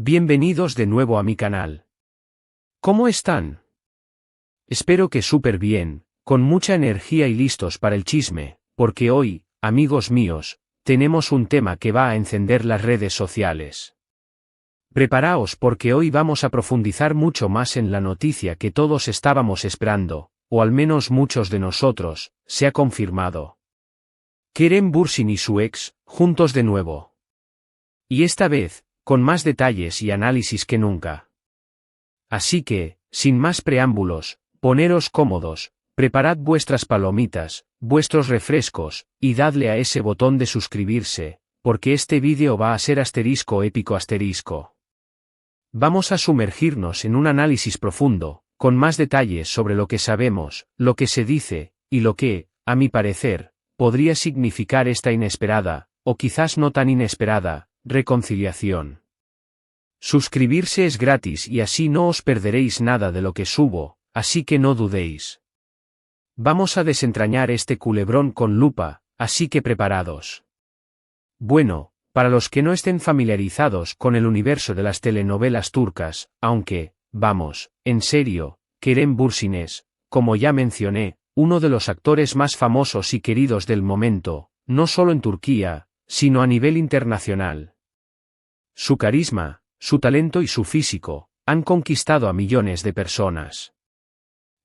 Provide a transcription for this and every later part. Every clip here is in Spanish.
Bienvenidos de nuevo a mi canal. ¿Cómo están? Espero que súper bien, con mucha energía y listos para el chisme, porque hoy, amigos míos, tenemos un tema que va a encender las redes sociales. Preparaos porque hoy vamos a profundizar mucho más en la noticia que todos estábamos esperando, o al menos muchos de nosotros, se ha confirmado. Kerem Bürsin y su ex, juntos de nuevo. Y esta vez, con más detalles y análisis que nunca. Así que, sin más preámbulos, poneros cómodos, preparad vuestras palomitas, vuestros refrescos, y dadle a ese botón de suscribirse, porque este vídeo va a ser asterisco épico asterisco. Vamos a sumergirnos en un análisis profundo, con más detalles sobre lo que sabemos, lo que se dice, y lo que, a mi parecer, podría significar esta inesperada, o quizás no tan inesperada, reconciliación. Suscribirse es gratis y así no os perderéis nada de lo que subo, así que no dudéis. Vamos a desentrañar este culebrón con lupa, así que preparados. Bueno, para los que no estén familiarizados con el universo de las telenovelas turcas, aunque, vamos, en serio, Kerem Bürsin es, como ya mencioné, uno de los actores más famosos y queridos del momento, no solo en Turquía, sino a nivel internacional. Su carisma, su talento y su físico, han conquistado a millones de personas.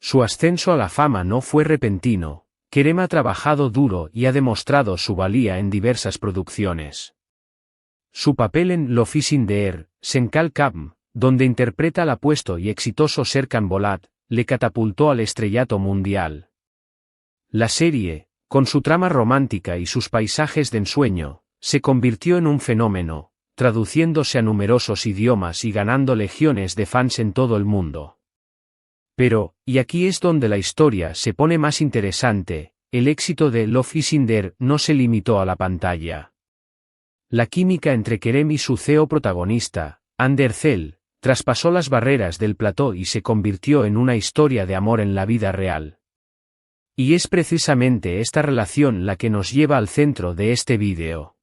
Su ascenso a la fama no fue repentino, Kerem ha trabajado duro y ha demostrado su valía en diversas producciones. Su papel en Lofisinder, Senkal Kabm, donde interpreta al apuesto y exitoso Serkan Bolat, le catapultó al estrellato mundial. La serie, con su trama romántica y sus paisajes de ensueño, se convirtió en un fenómeno, traduciéndose a numerosos idiomas y ganando legiones de fans en todo el mundo. Pero, y aquí es donde la historia se pone más interesante, el éxito de Lofisinder no se limitó a la pantalla. La química entre Kerem y su CEO protagonista, Hande Erçel, traspasó las barreras del plató y se convirtió en una historia de amor en la vida real. Y es precisamente esta relación la que nos lleva al centro de este vídeo.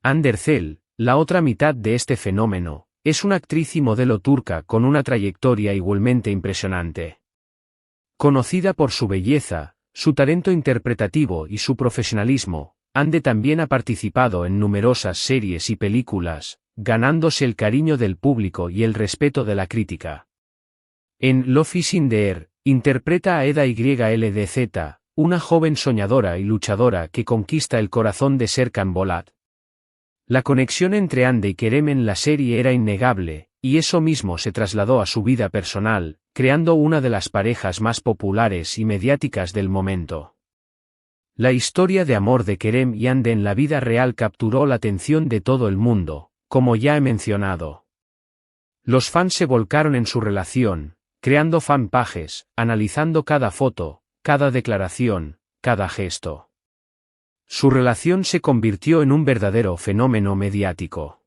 Hande Erçel, la otra mitad de este fenómeno, es una actriz y modelo turca con una trayectoria igualmente impresionante. Conocida por su belleza, su talento interpretativo y su profesionalismo, Hande también ha participado en numerosas series y películas, ganándose el cariño del público y el respeto de la crítica. En Lofisinder, interpreta a Eda YLDZ, una joven soñadora y luchadora que conquista el corazón de Serkan Bolat. La conexión entre Hande y Kerem en la serie era innegable, y eso mismo se trasladó a su vida personal, creando una de las parejas más populares y mediáticas del momento. La historia de amor de Kerem y Hande en la vida real capturó la atención de todo el mundo, como ya he mencionado. Los fans se volcaron en su relación, creando fanpages, analizando cada foto, cada declaración, cada gesto. Su relación se convirtió en un verdadero fenómeno mediático.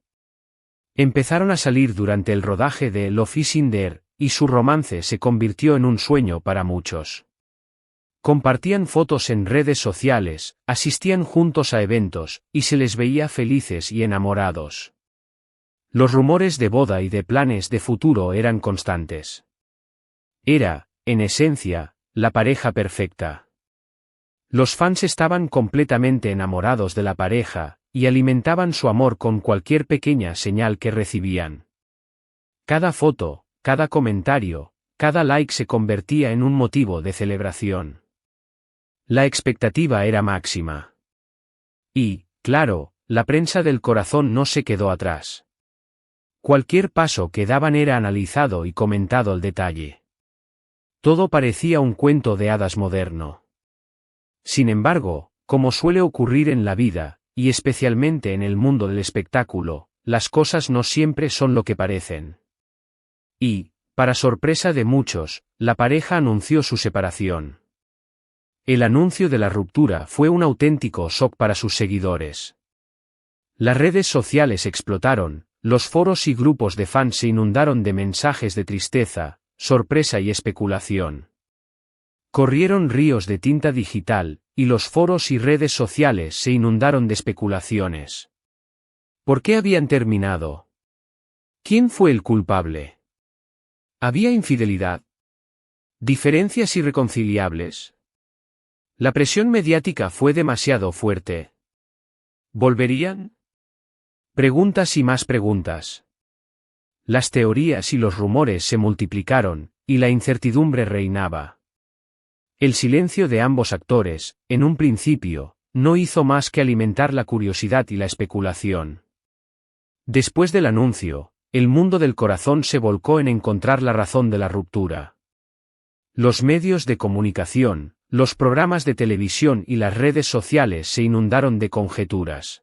Empezaron a salir durante el rodaje de Lofisinder, y su romance se convirtió en un sueño para muchos. Compartían fotos en redes sociales, asistían juntos a eventos, y se les veía felices y enamorados. Los rumores de boda y de planes de futuro eran constantes. Era, en esencia, la pareja perfecta. Los fans estaban completamente enamorados de la pareja, y alimentaban su amor con cualquier pequeña señal que recibían. Cada foto, cada comentario, cada like se convertía en un motivo de celebración. La expectativa era máxima. Y, claro, la prensa del corazón no se quedó atrás. Cualquier paso que daban era analizado y comentado al detalle. Todo parecía un cuento de hadas moderno. Sin embargo, como suele ocurrir en la vida, y especialmente en el mundo del espectáculo, las cosas no siempre son lo que parecen. Y, para sorpresa de muchos, la pareja anunció su separación. El anuncio de la ruptura fue un auténtico shock para sus seguidores. Las redes sociales explotaron, los foros y grupos de fans se inundaron de mensajes de tristeza, sorpresa y especulación. Corrieron ríos de tinta digital, y los foros y redes sociales se inundaron de especulaciones. ¿Por qué habían terminado? ¿Quién fue el culpable? ¿Había infidelidad? ¿Diferencias irreconciliables? La presión mediática fue demasiado fuerte. ¿Volverían? Preguntas y más preguntas. Las teorías y los rumores se multiplicaron, y la incertidumbre reinaba. El silencio de ambos actores, en un principio, no hizo más que alimentar la curiosidad y la especulación. Después del anuncio, el mundo del corazón se volcó en encontrar la razón de la ruptura. Los medios de comunicación, los programas de televisión y las redes sociales se inundaron de conjeturas.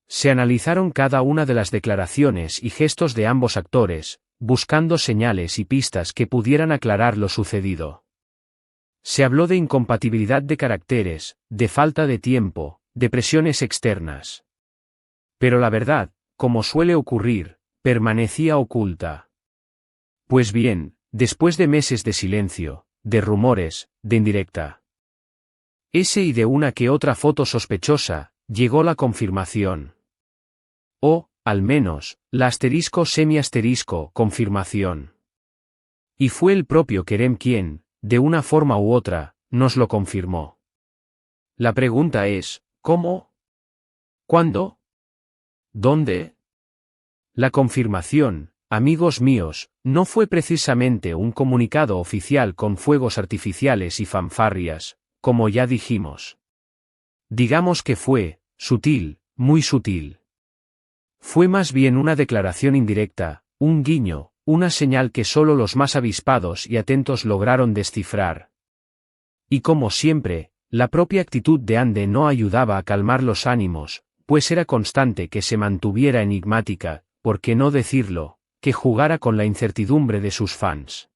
Se analizaron cada una de las declaraciones y gestos de ambos actores, buscando señales y pistas que pudieran aclarar lo sucedido. Se habló de incompatibilidad de caracteres, de falta de tiempo, de presiones externas. Pero la verdad, como suele ocurrir, permanecía oculta. Pues bien, después de meses de silencio, de rumores, de indirecta, y de una que otra foto sospechosa, llegó la confirmación. O, al menos, la **confirmación. Y fue el propio Kerem quien, de una forma u otra, nos lo confirmó. La pregunta es, ¿cómo? ¿Cuándo? ¿Dónde? La confirmación, amigos míos, no fue precisamente un comunicado oficial con fuegos artificiales y fanfarrias, como ya dijimos. Digamos que fue, sutil, muy sutil. Fue más bien una declaración indirecta, un guiño, una señal que solo los más avispados y atentos lograron descifrar. Y como siempre, la propia actitud de Ande no ayudaba a calmar los ánimos, pues era constante que se mantuviera enigmática, por qué no decirlo, que jugara con la incertidumbre de sus fans.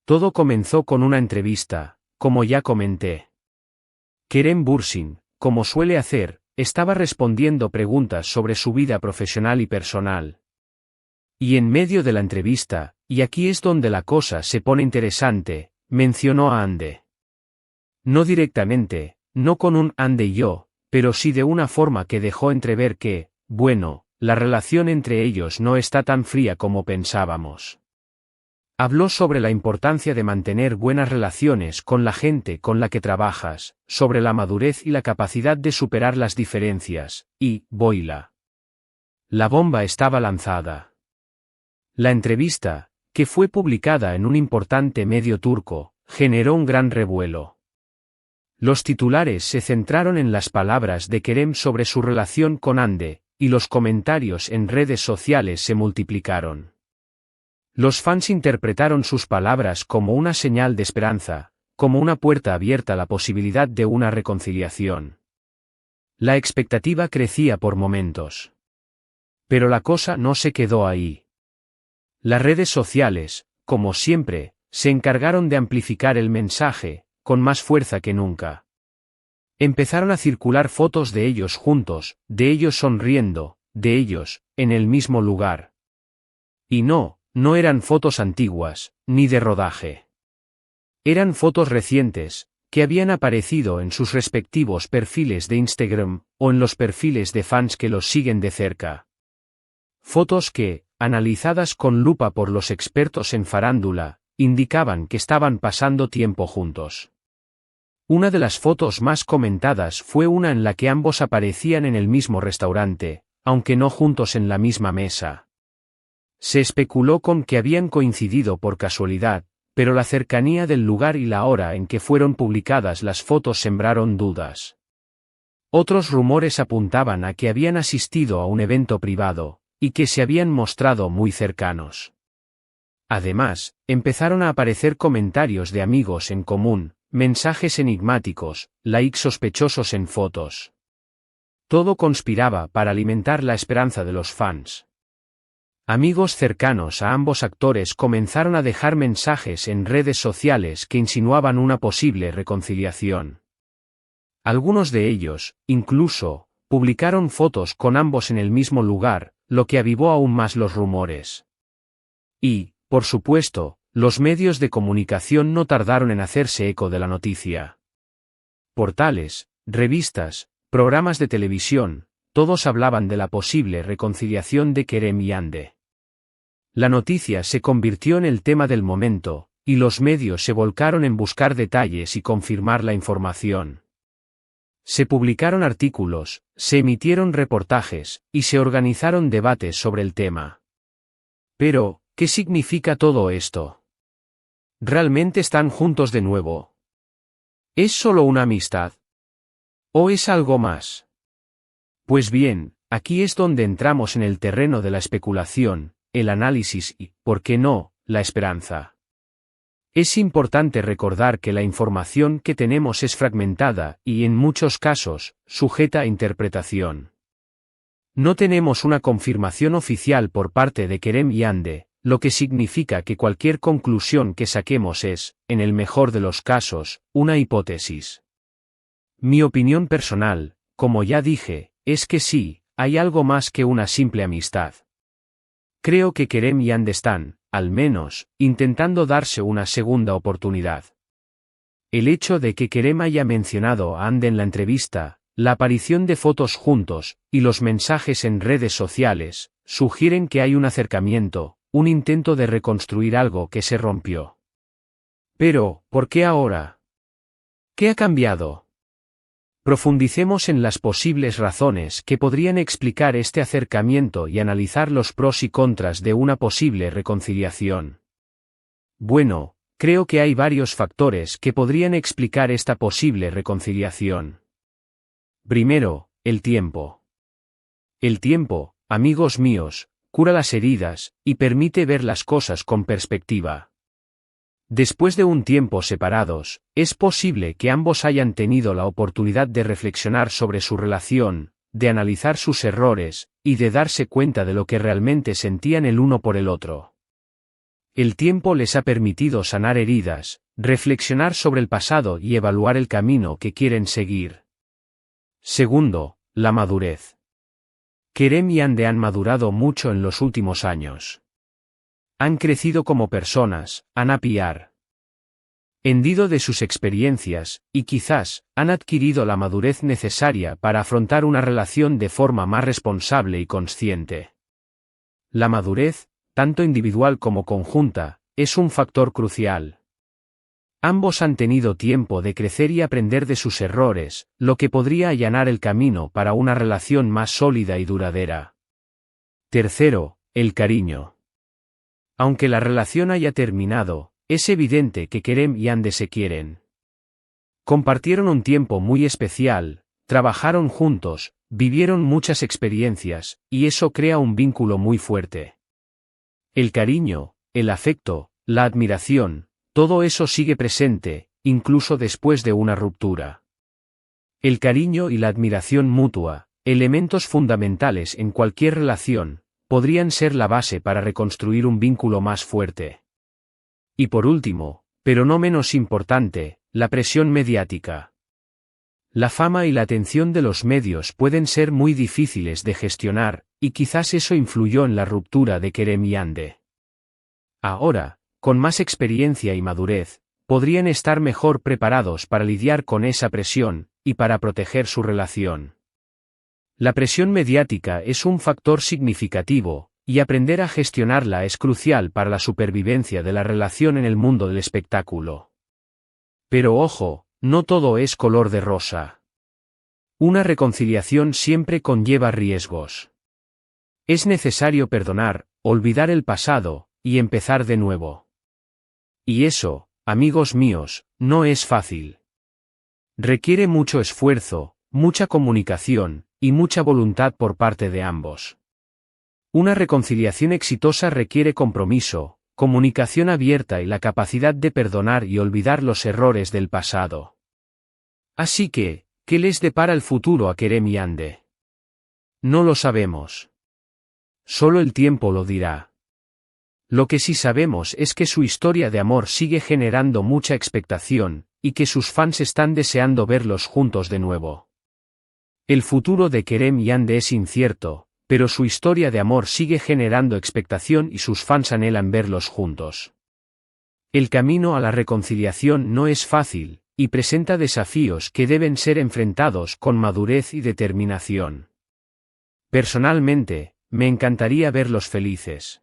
Todo comenzó con una entrevista, como ya comenté. Kerem Bürsin, como suele hacer, estaba respondiendo preguntas sobre su vida profesional y personal. Y en medio de la entrevista, y aquí es donde la cosa se pone interesante, mencionó a Ande. No directamente, no con un Ande y yo, pero sí de una forma que dejó entrever que, bueno, la relación entre ellos no está tan fría como pensábamos. Habló sobre la importancia de mantener buenas relaciones con la gente con la que trabajas, sobre la madurez y la capacidad de superar las diferencias, y, boila. La bomba estaba lanzada. La entrevista, que fue publicada en un importante medio turco, generó un gran revuelo. Los titulares se centraron en las palabras de Kerem sobre su relación con Ande, y los comentarios en redes sociales se multiplicaron. Los fans interpretaron sus palabras como una señal de esperanza, como una puerta abierta a la posibilidad de una reconciliación. La expectativa crecía por momentos. Pero la cosa no se quedó ahí. Las redes sociales, como siempre, se encargaron de amplificar el mensaje, con más fuerza que nunca. Empezaron a circular fotos de ellos juntos, de ellos sonriendo, de ellos, en el mismo lugar. Y no eran fotos antiguas, ni de rodaje. Eran fotos recientes, que habían aparecido en sus respectivos perfiles de Instagram, o en los perfiles de fans que los siguen de cerca. Fotos que, analizadas con lupa por los expertos en farándula, indicaban que estaban pasando tiempo juntos. Una de las fotos más comentadas fue una en la que ambos aparecían en el mismo restaurante, aunque no juntos en la misma mesa. Se especuló con que habían coincidido por casualidad, pero la cercanía del lugar y la hora en que fueron publicadas las fotos sembraron dudas. Otros rumores apuntaban a que habían asistido a un evento privado, y que se habían mostrado muy cercanos. Además, empezaron a aparecer comentarios de amigos en común, mensajes enigmáticos, likes sospechosos en fotos. Todo conspiraba para alimentar la esperanza de los fans. Amigos cercanos a ambos actores comenzaron a dejar mensajes en redes sociales que insinuaban una posible reconciliación. Algunos de ellos, incluso, publicaron fotos con ambos en el mismo lugar, lo que avivó aún más los rumores. Y, por supuesto, los medios de comunicación no tardaron en hacerse eco de la noticia. Portales, revistas, programas de televisión, todos hablaban de la posible reconciliación de Kerem y Ande. La noticia se convirtió en el tema del momento, y los medios se volcaron en buscar detalles y confirmar la información. Se publicaron artículos, se emitieron reportajes, y se organizaron debates sobre el tema. Pero, ¿qué significa todo esto? ¿Realmente están juntos de nuevo? ¿Es solo una amistad? ¿O es algo más? Pues bien, aquí es donde entramos en el terreno de la especulación, el análisis y, ¿por qué no?, la esperanza. Es importante recordar que la información que tenemos es fragmentada y, en muchos casos, sujeta a interpretación. No tenemos una confirmación oficial por parte de Kerem y Hande, lo que significa que cualquier conclusión que saquemos es, en el mejor de los casos, una hipótesis. Mi opinión personal, como ya dije, es que sí, hay algo más que una simple amistad. Creo que Kerem y Hande están, al menos, intentando darse una segunda oportunidad. El hecho de que Kerem haya mencionado a Hande en la entrevista, la aparición de fotos juntos, y los mensajes en redes sociales, sugieren que hay un acercamiento, un intento de reconstruir algo que se rompió. Pero, ¿por qué ahora? ¿Qué ha cambiado? Profundicemos en las posibles razones que podrían explicar este acercamiento y analizar los pros y contras de una posible reconciliación. Bueno, creo que hay varios factores que podrían explicar esta posible reconciliación. Primero, el tiempo. El tiempo, amigos míos, cura las heridas y permite ver las cosas con perspectiva. Después de un tiempo separados, es posible que ambos hayan tenido la oportunidad de reflexionar sobre su relación, de analizar sus errores, y de darse cuenta de lo que realmente sentían el uno por el otro. El tiempo les ha permitido sanar heridas, reflexionar sobre el pasado y evaluar el camino que quieren seguir. Segundo, la madurez. Kerem y Hande han madurado mucho en los últimos años. Han crecido como personas, han aprendido de sus experiencias, y quizás, han adquirido la madurez necesaria para afrontar una relación de forma más responsable y consciente. La madurez, tanto individual como conjunta, es un factor crucial. Ambos han tenido tiempo de crecer y aprender de sus errores, lo que podría allanar el camino para una relación más sólida y duradera. Tercero, el cariño. Aunque la relación haya terminado, es evidente que Kerem y Hande se quieren. Compartieron un tiempo muy especial, trabajaron juntos, vivieron muchas experiencias, y eso crea un vínculo muy fuerte. El cariño, el afecto, la admiración, todo eso sigue presente, incluso después de una ruptura. El cariño y la admiración mutua, elementos fundamentales en cualquier relación, podrían ser la base para reconstruir un vínculo más fuerte. Y por último, pero no menos importante, la presión mediática. La fama y la atención de los medios pueden ser muy difíciles de gestionar, y quizás eso influyó en la ruptura de Kerem y Hande. Ahora, con más experiencia y madurez, podrían estar mejor preparados para lidiar con esa presión, y para proteger su relación. La presión mediática es un factor significativo, y aprender a gestionarla es crucial para la supervivencia de la relación en el mundo del espectáculo. Pero ojo, no todo es color de rosa. Una reconciliación siempre conlleva riesgos. Es necesario perdonar, olvidar el pasado, y empezar de nuevo. Y eso, amigos míos, no es fácil. Requiere mucho esfuerzo, mucha comunicación, y mucha voluntad por parte de ambos. Una reconciliación exitosa requiere compromiso, comunicación abierta y la capacidad de perdonar y olvidar los errores del pasado. Así que, ¿qué les depara el futuro a Kerem y Hande? No lo sabemos. Solo el tiempo lo dirá. Lo que sí sabemos es que su historia de amor sigue generando mucha expectación, y que sus fans están deseando verlos juntos de nuevo. El futuro de Kerem y Hande es incierto, pero su historia de amor sigue generando expectación y sus fans anhelan verlos juntos. El camino a la reconciliación no es fácil, y presenta desafíos que deben ser enfrentados con madurez y determinación. Personalmente, me encantaría verlos felices.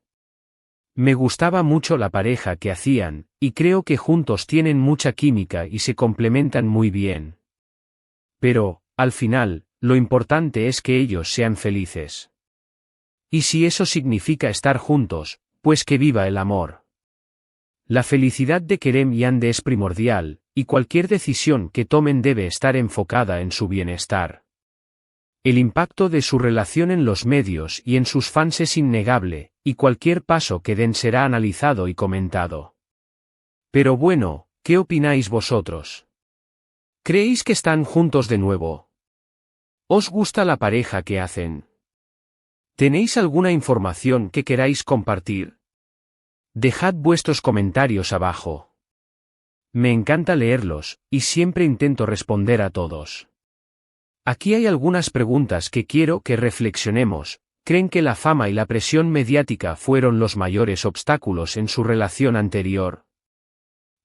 Me gustaba mucho la pareja que hacían, y creo que juntos tienen mucha química y se complementan muy bien. Pero, al final, lo importante es que ellos sean felices. Y si eso significa estar juntos, pues que viva el amor. La felicidad de Kerem y Hande es primordial, y cualquier decisión que tomen debe estar enfocada en su bienestar. El impacto de su relación en los medios y en sus fans es innegable, y cualquier paso que den será analizado y comentado. Pero bueno, ¿qué opináis vosotros? ¿Creéis que están juntos de nuevo? ¿Os gusta la pareja que hacen? ¿Tenéis alguna información que queráis compartir? Dejad vuestros comentarios abajo. Me encanta leerlos, y siempre intento responder a todos. Aquí hay algunas preguntas que quiero que reflexionemos. ¿Creen que la fama y la presión mediática fueron los mayores obstáculos en su relación anterior?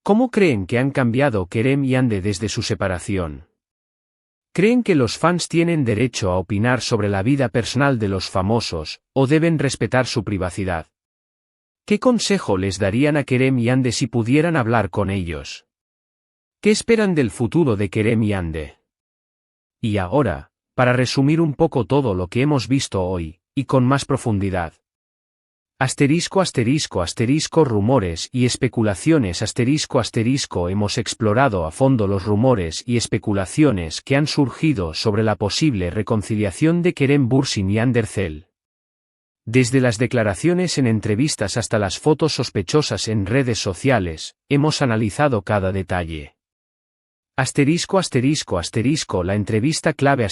¿Cómo creen que han cambiado Kerem y Hande desde su separación? ¿Creen que los fans tienen derecho a opinar sobre la vida personal de los famosos, o deben respetar su privacidad? ¿Qué consejo les darían a Kerem y Hande si pudieran hablar con ellos? ¿Qué esperan del futuro de Kerem y Hande? Y ahora, para resumir un poco todo lo que hemos visto hoy, y con más profundidad. Rumores y especulaciones hemos explorado a fondo los rumores y especulaciones que han surgido sobre la posible reconciliación de Kerem Bürsin y Hande Erçel. Desde las declaraciones en entrevistas hasta las fotos sospechosas en redes sociales, hemos analizado cada detalle. La entrevista clave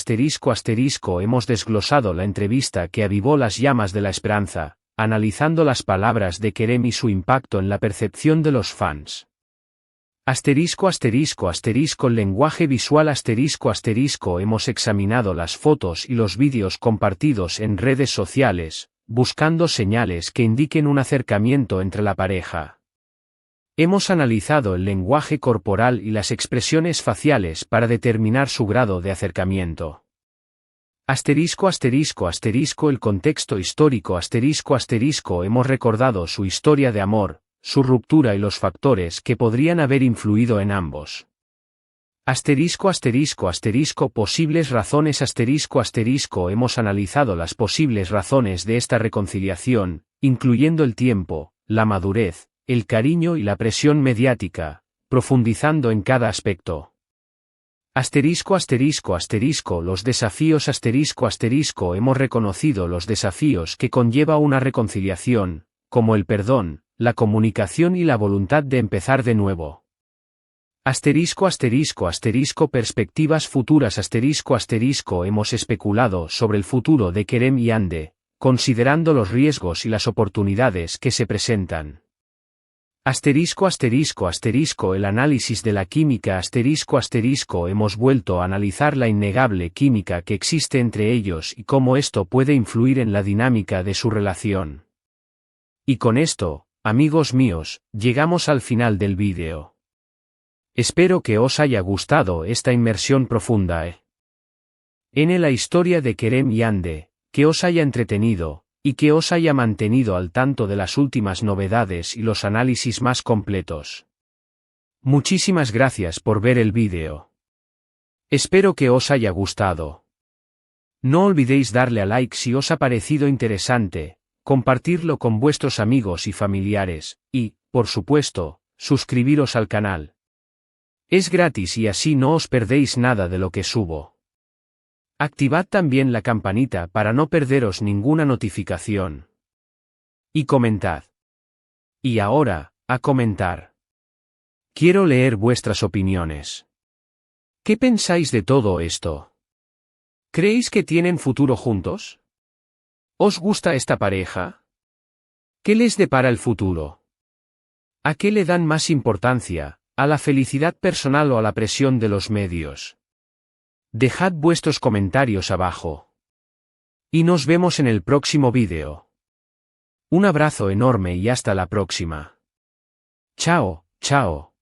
hemos desglosado la entrevista que avivó las llamas de la esperanza, analizando las palabras de Kerem y su impacto en la percepción de los fans. Lenguaje visual hemos examinado las fotos y los vídeos compartidos en redes sociales, buscando señales que indiquen un acercamiento entre la pareja. Hemos analizado el lenguaje corporal y las expresiones faciales para determinar su grado de acercamiento. El contexto histórico hemos recordado su historia de amor, su ruptura y los factores que podrían haber influido en ambos. Posibles razones hemos analizado las posibles razones de esta reconciliación, incluyendo el tiempo, la madurez, el cariño y la presión mediática, profundizando en cada aspecto. Los desafíos hemos reconocido los desafíos que conlleva una reconciliación, como el perdón, la comunicación y la voluntad de empezar de nuevo. Perspectivas futuras hemos especulado sobre el futuro de Kerem y Hande, considerando los riesgos y las oportunidades que se presentan. El análisis de la química hemos vuelto a analizar la innegable química que existe entre ellos y cómo esto puede influir en la dinámica de su relación. Y con esto, amigos míos, llegamos al final del vídeo. Espero que os haya gustado esta inmersión profunda en la historia de Kerem y Hande, que os haya entretenido, y que os haya mantenido al tanto de las últimas novedades y los análisis más completos. Muchísimas gracias por ver el vídeo. Espero que os haya gustado. No olvidéis darle a like si os ha parecido interesante, compartirlo con vuestros amigos y familiares, y, por supuesto, suscribiros al canal. Es gratis y así no os perdéis nada de lo que subo. Activad también la campanita para no perderos ninguna notificación. Y comentad. Y ahora, a comentar. Quiero leer vuestras opiniones. ¿Qué pensáis de todo esto? ¿Creéis que tienen futuro juntos? ¿Os gusta esta pareja? ¿Qué les depara el futuro? ¿A qué le dan más importancia, a la felicidad personal o a la presión de los medios? Dejad vuestros comentarios abajo. Y nos vemos en el próximo vídeo. Un abrazo enorme y hasta la próxima. Chao, chao.